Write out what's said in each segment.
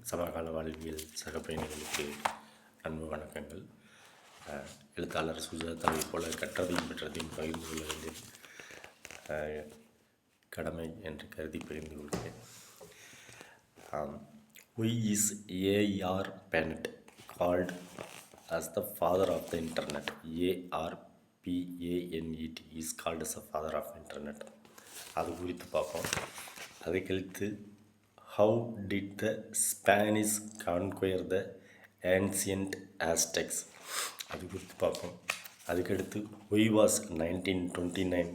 சமகால வாழ்வியல் சக பயணிகளுக்கு அன்பு வணக்கங்கள். எழுத்தாளர் சுஜாதாவை போல கற்றதையும் பெற்றதையும் பகிர்ந்து கொள்ள வேண்டியது கடமை என்று கருதி பகிர்ந்து கொள்கிறேன். Why is A.R. Panet called as the father of the internet? ARPANET is called as the father of internet. அது குறித்து பார்ப்போம். அதை கழித்து how did the Spanish conquer the ancient Aztecs? அது குறித்து பார்ப்போம். அதுக்கடுத்து why was 1929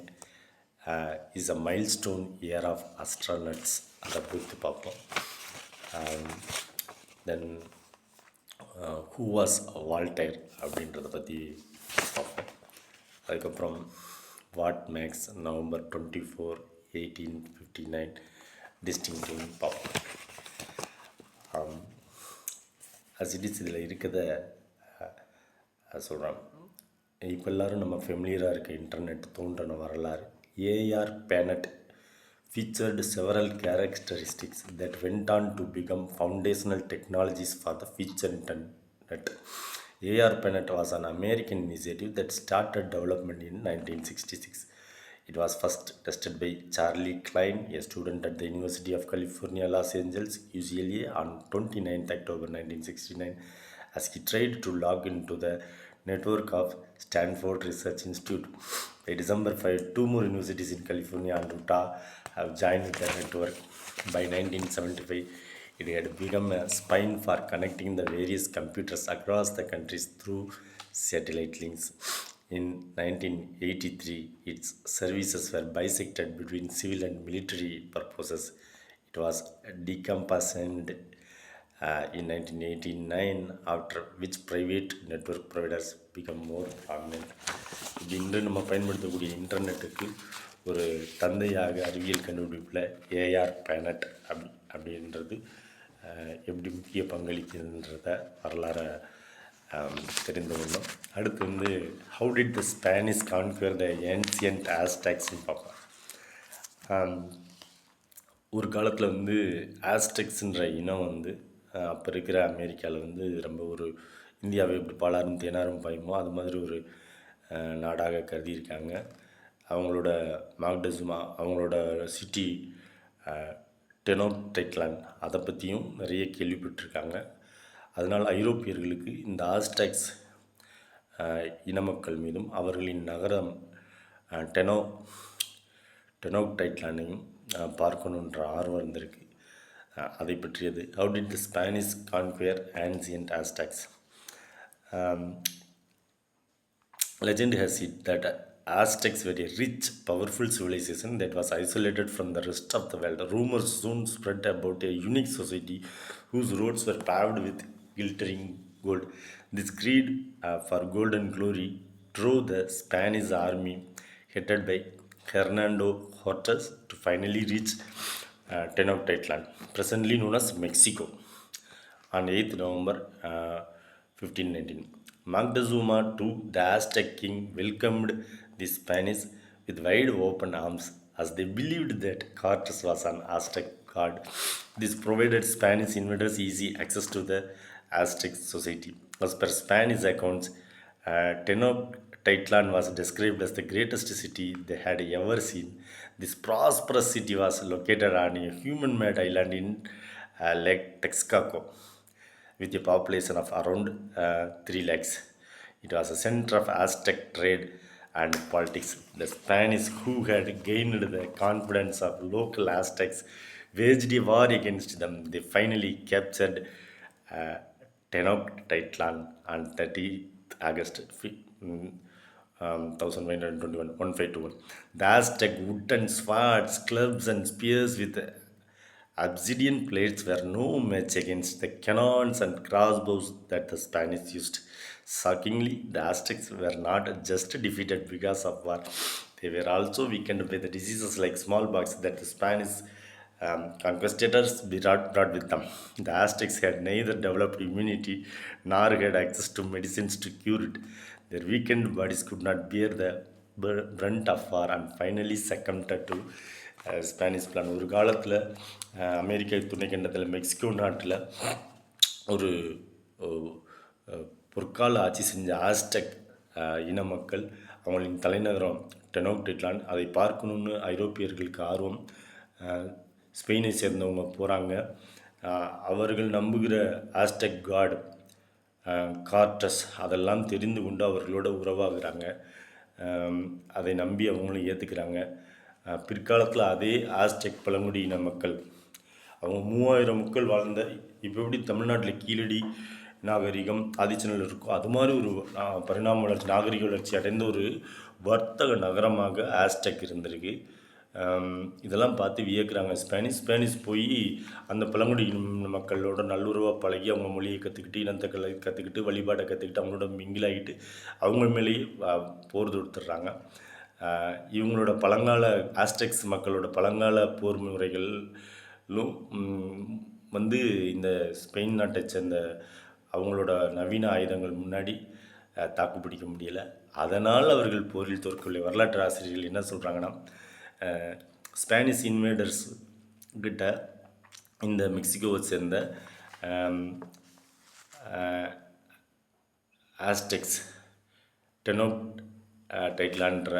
is a milestone year of astronauts? அதை குறித்து பார்ப்போம். தென் who was Voltaire அப்படின்றத பற்றி பார்ப்போம். அதுக்கப்புறம் வாட் மேக்ஸ் November 24, 1859 டிஸ்டிங்க்டிவ்னு பார்ப்போம். அசிடிஸ் இதில் இருக்கிறத சொல்கிறேன். இப்போ எல்லோரும் நம்ம ஃபெமிலியராக இருக்க இன்டர்நெட் தோன்றின வரலாறு. ARPANET featured several characteristics that went on to become foundational technologies for the future internet. A.R. Panet was an American initiative that started development in 1966. It was first tested by Charlie Klein, a student at the University of California, Los Angeles, UCLA, on 29th October 1969, as he tried to log into the network of Stanford Research Institute. By December 5, two more universities in California and Utah have joined the network. By 1975, it had become a spine for connecting the various computers across the countries through satellite links. In 1983, its services were bisected between civil and military purposes. It was decommissioned in 1989, after which private network providers become more prominent. இது இன்று நம்ம பயன்படுத்தக்கூடிய இன்டர்நெட்டுக்கு ஒரு தந்தையாக அறிவியல் கண்டுபிடிப்பில் AR bonnet அப்படின்றது எப்படி முக்கிய பங்களிக்குதுன்றத வரலாறு தெரிந்து கொண்டோம். அடுத்து how did the Spanish conquer the ancient ஆஸ்டெக்ஸ்ன்னு பார்ப்போம். ஒரு காலத்தில் ஆஸ்டெக்ஸ்ன்ற இனம் அப்போ இருக்கிற அமெரிக்காவில் ரொம்ப ஒரு இந்தியாவை எப்படி பாலாரும் தேனாரும் பாயுமோ அது மாதிரி ஒரு நாடாக கருதியிருக்காங்க. அவங்களோட மாக்டசுமா, அவங்களோட சிட்டி டெனோடைட்லான், அதை பற்றியும் நிறைய கேள்விப்பட்டிருக்காங்க. அதனால் ஐரோப்பியர்களுக்கு இந்த ஆஸ்டெக்ஸ் இன மக்கள் மீதும் அவர்களின் நகரம் டெனோடைட்லானையும் பார்க்கணுன்ற ஆர்வம் இருந்திருக்கு. அதை பற்றியது. How did the Spanish conquer ancient Aztecs? Legend has it that Aztecs were a rich, powerful civilization that was isolated from the rest of the world. Rumors soon spread about a unique society whose roads were paved with glittering gold. This greed for gold and glory drove the Spanish army, headed by Hernando Cortés, to finally reach Tenochtitlan, presently known as Mexico, on 8th November 1519. Moctezuma II, the Aztec king, welcomed the Spanish with wide open arms, as they believed that Cortés was an Aztec god. This provided Spanish invaders easy access to the Aztec society. As per Spanish accounts, Tenochtitlan was described as the greatest city they had ever seen. This prosperous city was located on a human-made island in Lake Texcoco, with a population of around 3 lakhs. It was a center of Aztec trade and politics. The Spanish, who had gained the confidence of local Aztecs, waged a war against them. They finally captured Tenochtitlan on 30th August 1521. The Aztec wooden swords, clubs, and spears with obsidian plates were no match against the cannons and crossbows that the Spanish used. Shockingly, the Aztecs were not just defeated because of war, they were also weakened by the diseases like smallpox that the Spanish conquistadors brought with them. The Aztecs had neither developed immunity nor had access to medicines to cure it. Their weakened bodies could not bear the brunt of war and finally succumbed to Spanish plan ஒரு காலத்தில் அமெரிக்க துணைக்கண்டத்தில் Mexico நாட்டில் ஒரு பொற்கால ஆட்சி செஞ்ச Aztec இன மக்கள் அவங்களின் தலைநகரம் டெனோக்டிட்லான் அதை பார்க்கணுன்னு ஐரோப்பியர்களுக்கு ஆர்வம். ஸ்பெயினை சேர்ந்தவங்க போகிறாங்க. அவர்கள் நம்புகிற ஆஸ்டெக் காட் கார்டஸ் அதெல்லாம் தெரிந்து கொண்டு அவர்களோட உறவாகிறாங்க. அதை நம்பி அவங்களும் ஏற்றுக்கிறாங்க. பிற்காலத்தில் அதே ஆஸ்டெக் பழங்குடியின மக்கள் அவங்க 3000 மக்கள் வாழ்ந்த இப்போ எப்படி தமிழ்நாட்டில் கீழடி நாகரிகம் ஆதிச்சநல்லூர் இருக்கும் அது மாதிரி ஒரு பரிணாம வளர்ச்சி நாகரிக வளர்ச்சி அடைந்த ஒரு வர்த்தக நகரமாக ஆஸ்டெக் இருந்திருக்கு. இதெல்லாம் பார்த்து வியக்கிறாங்க. ஸ்பானிஷ் போய் அந்த பழங்குடியின மக்களோட நல்லுறவாக பழகி அவங்க மொழியை கற்றுக்கிட்டு இனத்தை கற்றுக்கிட்டு வழிபாடை கற்றுக்கிட்டு அவங்களோட மிங்கிலாகிட்டு அவங்க மேலேயே போர் தொடுத்துடுறாங்க. இவங்களோட பழங்கால ஆஸ்டெக்ஸ் மக்களோட பழங்கால போர் முறைகளும் வந்து இந்த ஸ்பெயின் நாட்டை சேர்ந்த அவங்களோட நவீன ஆயுதங்கள் முன்னாடி தாக்குப்பிடிக்க முடியலை. அதனால் அவர்கள் போரில் தோற்கவில்லை. வரலாற்று ஆசிரியர்கள் என்ன சொல்கிறாங்கன்னா, ஸ்பானிஷ் இன்வேடர்ஸ் கிட்ட இந்த மெக்சிகோவை சேர்ந்த ஆஸ்டெக்ஸ் டெனோக்டைட்லான்ற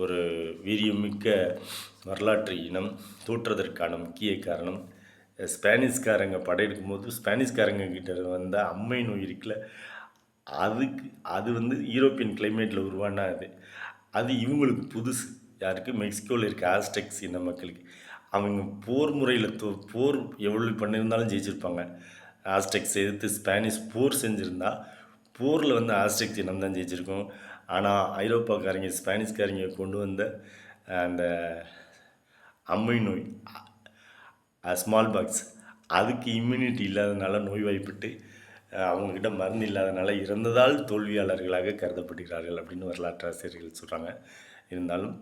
ஒரு வீரியமிக்க வரலாற்று இனம் தோற்றுவதற்கான முக்கிய காரணம் ஸ்பானிஷ்காரங்க படையெடுக்கும் போது ஸ்பானிஷ்காரங்க கிட்ட வந்த அம்மை நோய் இருக்குல்ல, அது வந்து யூரோப்பியன் கிளைமேட்டில் உருவான அது இவங்களுக்கு புதுசு. யாருக்கு? மெக்சிகோவில் இருக்க ஆஸ்டெக்ஸ் இன மக்களுக்கு. அவங்க போர் முறையில் போர் எவ்வளோ பண்ணியிருந்தாலும் ஜெயிச்சிருப்பாங்க. ஆஸ்டெக்ஸ் எதிர்த்து ஸ்பானிஷ் போர் செஞ்சுருந்தா போரில் வந்து ஆஸ்டெக்ஸ் இனம் தான் ஜெயிச்சிருக்கும். ஆனால் ஐரோப்பாக்காரங்க ஸ்பானிஷ்காரங்க கொண்டு வந்த அந்த அம்மை நோய் ஸ்மால் பாக்ஸ் அதுக்கு இம்யூனிட்டி இல்லாதனால நோய்வாய்ப்பட்டு அவங்கக்கிட்ட மருந்து இல்லாதனால இறந்ததால் தோல்வியாளர்களாக கருதப்படுகிறார்கள் அப்படின்னு வரலாற்று ஆசிரியர்கள் சொல்கிறாங்க. இருந்தாலும்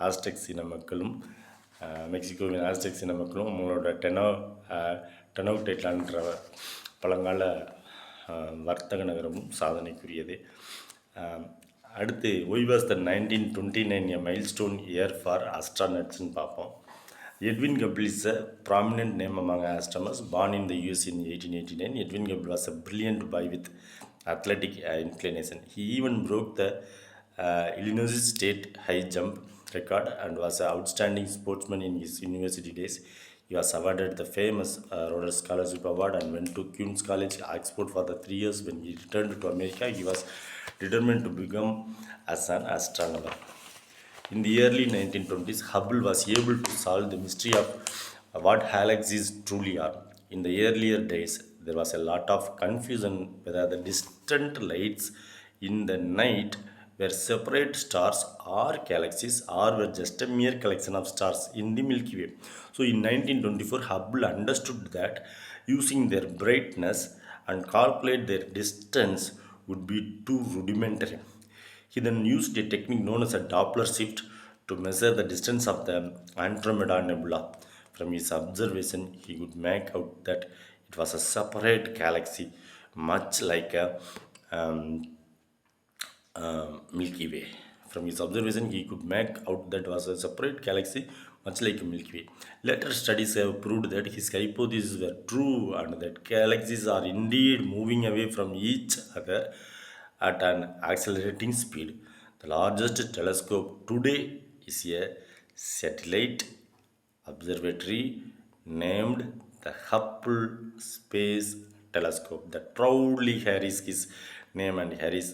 ஆஸ்டெக்ஸ் இன மக்களும் மெக்சிகோவின் ஆஸ்டெக்ஸ் இன மக்களும் அவங்களோட டெனோக்டைட்லான்ற பழங்கால வர்த்தக நகரமும் சாதனைக்குரியது. அடுத்து Y was the 1929 a milestone year for astronautsன்னு பார்ப்போம். Edwin Hubble is a prominent name among astronomers. Born in the US in 1889, Edwin Hubble was a brilliant boy with athletic inclination. He even broke the Illinois State high jump record and was an outstanding sportsman in his university days. He was awarded the famous Rhodes Scholarship Award and went to Queen's College, Oxford for the 3 years. When he returned to America, he was determined to become as an astronomer. In the early 1920s, Hubble was able to solve the mystery of what galaxies truly are. In the earlier days, there was a lot of confusion whether the distant lights in the night were separate stars or galaxies or were just a mere collection of stars in the Milky Way. So in 1924, Hubble understood that using their brightness and calculate their distance would be too rudimentary. He then used a technique known as a Doppler shift to measure the distance of the Andromeda Nebula. From his observation, he could make out that it was a separate galaxy, much like a Milky Way. From his observation, he could make out that it was a separate galaxy, much like a Milky Way. Later studies have proved that his hypotheses were true and that galaxies are indeed moving away from each other at an accelerating speed. The largest telescope today is a satellite observatory named the Hubble Space Telescope that proudly carries his name and carries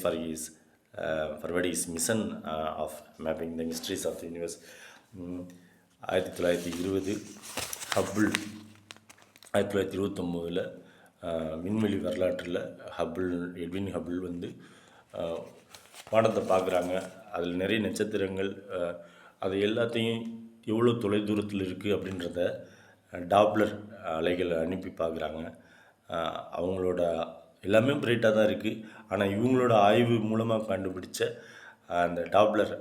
forward his mission of mapping the mysteries of the universe. 1920 Hubble 1929 விண்வெளி வரலாற்றில் Edwin Hubble வந்து வானத்தை பார்க்குறாங்க. அதில் நிறைய நட்சத்திரங்கள் அது எல்லாத்தையும் எவ்வளோ தொலைதூரத்தில் இருக்குது அப்படின்றத டாப்ளர் அலைகளை அனுப்பி பார்க்குறாங்க. அவங்களோட எல்லாமே பிரைட்டாக தான் இருக்குது. ஆனால் இவங்களோட ஆய்வு மூலமாக கண்டுபிடிச்ச அந்த டாப்ளர்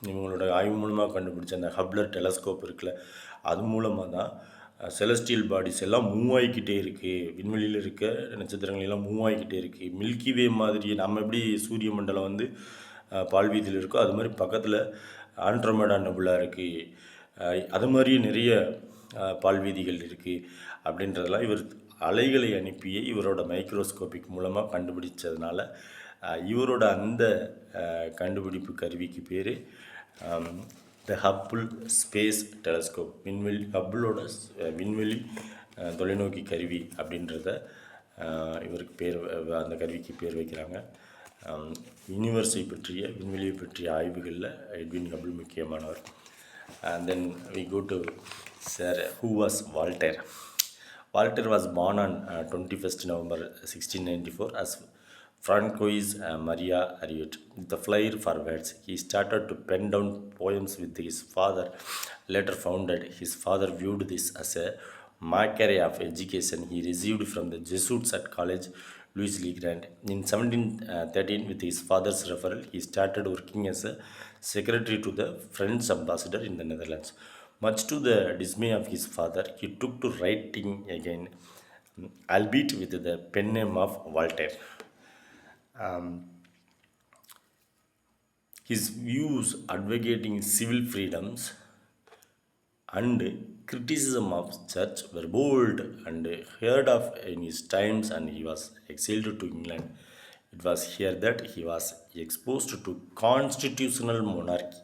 இவங்களோட ஆய்வு மூலமாக கண்டுபிடிச்ச அந்த ஹப்ளர் டெலஸ்கோப் இருக்குல்ல, அது மூலமாக தான் செலஸ்டியல் பாடிஸ் எல்லாம் மூவ் ஆகிக்கிட்டே இருக்குது. விண்வெளியில் இருக்க நட்சத்திரங்கள் எல்லாம் மூவ் ஆகிக்கிட்டே இருக்குது. மில்கி வே மாதிரி நம்ம எப்படி சூரிய மண்டலம் வந்து பால்வீதியில் இருக்கோ அது மாதிரி பக்கத்தில் ஆண்ட்ரோமேடா நெபுலா இருக்குது. அது மாதிரியே நிறைய பால்வீதிகள் இருக்குது. அப்படின்றதெல்லாம் இவர் அலைகளை அனுப்பியே இவரோட மைக்ரோஸ்கோபிக் மூலமாக கண்டுபிடிச்சதுனால இவரோட அந்த கண்டுபிடிப்பு கருவிக்கு பேர் த ஹப்பிள் ஸ்பேஸ் டெலஸ்கோப், ஹப்பிளோட விண்வெளி தொலைநோக்கி கருவி அப்படின்றத இவருக்கு பேர், அந்த கருவிக்கு பேர் வைக்கிறாங்க. யூனிவர்ஸை பற்றிய, விண்வெளியை பற்றிய ஆய்வுகளில் எட்வின் ஹப்பிள் முக்கியமானவர். And then we go to Sir, who was Voltaire. Voltaire was born on 21st November 1694 as Francois Maria Ariot. With a flair for words, he started to pen down poems with his father. Later founded, his father viewed this as a mockery of education he received from the Jesuits at college Louis Le Grand. In 1713, with his father's referral, he started working as a secretary to the French ambassador in the Netherlands. Much to the dismay of his father, he took to writing again, albeit with the pen name of Voltaire. His views advocating civil freedoms and criticism of church were bold and heard of in his times, and he was exiled to England. It was here that he was exposed to constitutional monarchy,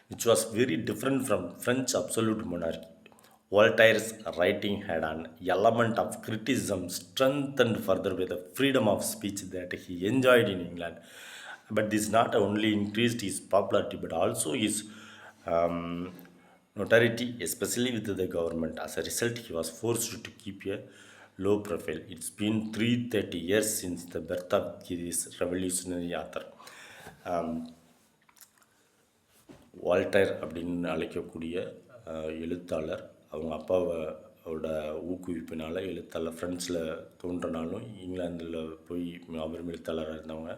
which was very different from French absolute monarchy. Voltaire's writing had an element of criticism, strengthened further by the freedom of speech that he enjoyed in England. But this not only increased his popularity but also his notoriety, especially with the government. As a result, he was forced to keep a low profile. It's been 330 years since the birth of this revolutionary author. Voltaire அப்படின்னு அழைக்கக்கூடிய எழுத்தாளர், அவங்க அப்பாவோட ஊக்குவிப்பினால் எழுத்தாளர், ஃப்ரெண்ட்ஸில் தோன்றினாலும் இங்கிலாந்தில் போய் அவரும் எழுத்தாளராக இருந்தவங்க.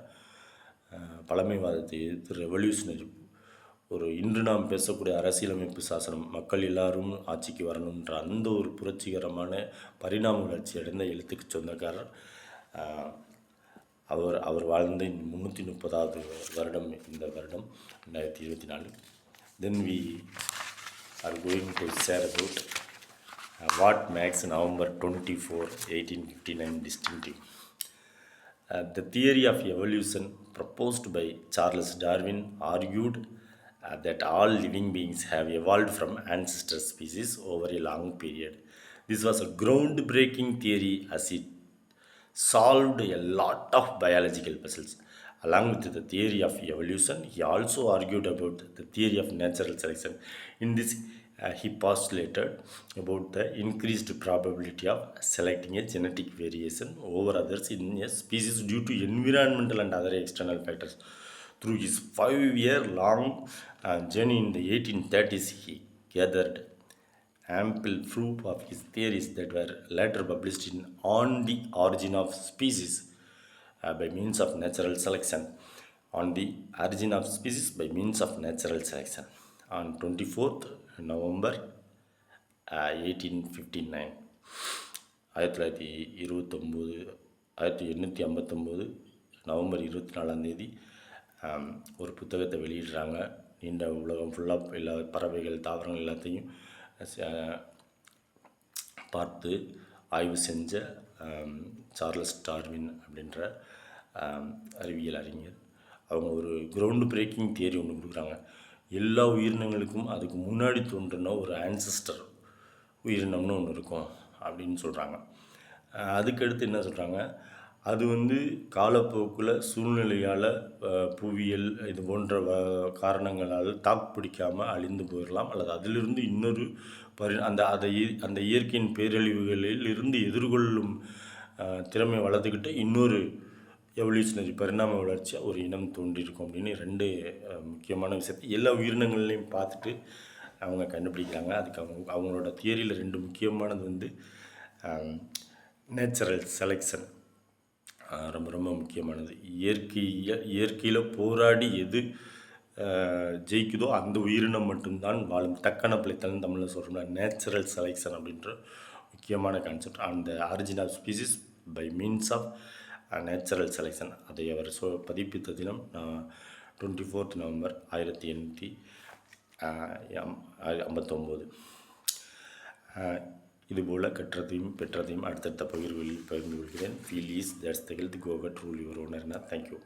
பழமைவாதத்தை எதிர்த்து ரெவல்யூஷனரி, ஒரு இன்று நாம் பேசக்கூடிய அரசியலமைப்பு சாசனம், மக்கள் எல்லாரும் ஆட்சிக்கு வரணுன்ற அந்த ஒரு புரட்சிகரமான பரிணாம வளர்ச்சி அடைந்த எழுத்துக்கு சொந்தக்காரர். அவர் வாழ்ந்த 330வது வருடம் இந்த வருடம் 2024. Then we are going to share about what makes November 24, 1859 distinctive. The theory of evolution proposed by Charles Darwin argued that all living beings have evolved from ancestor species over a long period. This was a groundbreaking theory as it solved a lot of biological puzzles. Along with the theory of evolution, he also argued about the theory of natural selection. In this, he postulated about the increased probability of selecting a genetic variation over others in a species due to environmental and other external factors. Through his 5-year-long journey in the 1830s, he gathered ample proof of his theories that were later published in On the Origin of Species by Means of Natural Selection. On the Origin of Species by Means of Natural Selection on 24th November 1859. 1859 November 24 ஒரு புத்தகத்தை வெளியிடுறாங்க. நீண்ட உலகம் ஃபுல்லாக எல்லா பறவைகள், தாவரங்கள் எல்லாத்தையும் பார்த்து ஆய்வு செஞ்ச சார்லஸ் டார்வின் அப்படின்ற அறிவியல் அறிஞர், அவங்க ஒரு கிரவுண்டு பிரேக்கிங் தியரி ஒன்று கொடுக்குறாங்க. எல்லா உயிரினங்களுக்கும் அதுக்கு முன்னாடி தோன்றின ஒரு ஆன்சஸ்டர் உயிரினம்னு ஒன்று இருக்கும் அப்படின்னு சொல்கிறாங்க. அதுக்கடுத்து என்ன சொல்கிறாங்க, அது காலப்போக்கில் சூழ்நிலையால், புவியியல் இது போன்ற காரணங்களால் தாக்குப்பிடிக்காமல் அழிந்து போயிடலாம், அல்லது அதிலிருந்து இன்னொரு அந்த இயற்கையின் பேரழிவுகளில் இருந்து எதிர்கொள்ளும் திறமை வளர்த்துக்கிட்டு இன்னொரு எவல்யூஷனரி பரிணாம வளர்ச்சியாக ஒரு இனம் தோன்றியிருக்கும் அப்படின்னு 2 முக்கியமான விஷயத்தை எல்லா உயிரினங்கள்லையும் பார்த்துட்டு அவங்க கண்டுபிடிக்கிறாங்க. அதுக்கு அவங்களோட தியரியில் 2 முக்கியமானது நேச்சுரல் செலெக்ஷன் ரொம்ப ரொம்ப முக்கியமானது. இயற்கையில் போராடி எது ஜெயிக்குதோ அந்த உயிரினம் மட்டும்தான் வாழும். தக்கன பிழைத்தல் தமிழில் சொல்கிறோம்னா நேச்சுரல் செலெக்ஷன் அப்படின்ற முக்கியமான கான்செப்ட். அந்த origin of species by means of natural selection அதை அவர் பதிப்பித்த தினம் 24th November 1859. 59. இதுபோல் கற்றதையும் பெற்றதையும் அடுத்தடுத்த பகிர்வுகளில் பகிர்ந்து கொள்கிறேன். Feel is that's the health, go gut rule your owner. Thank you.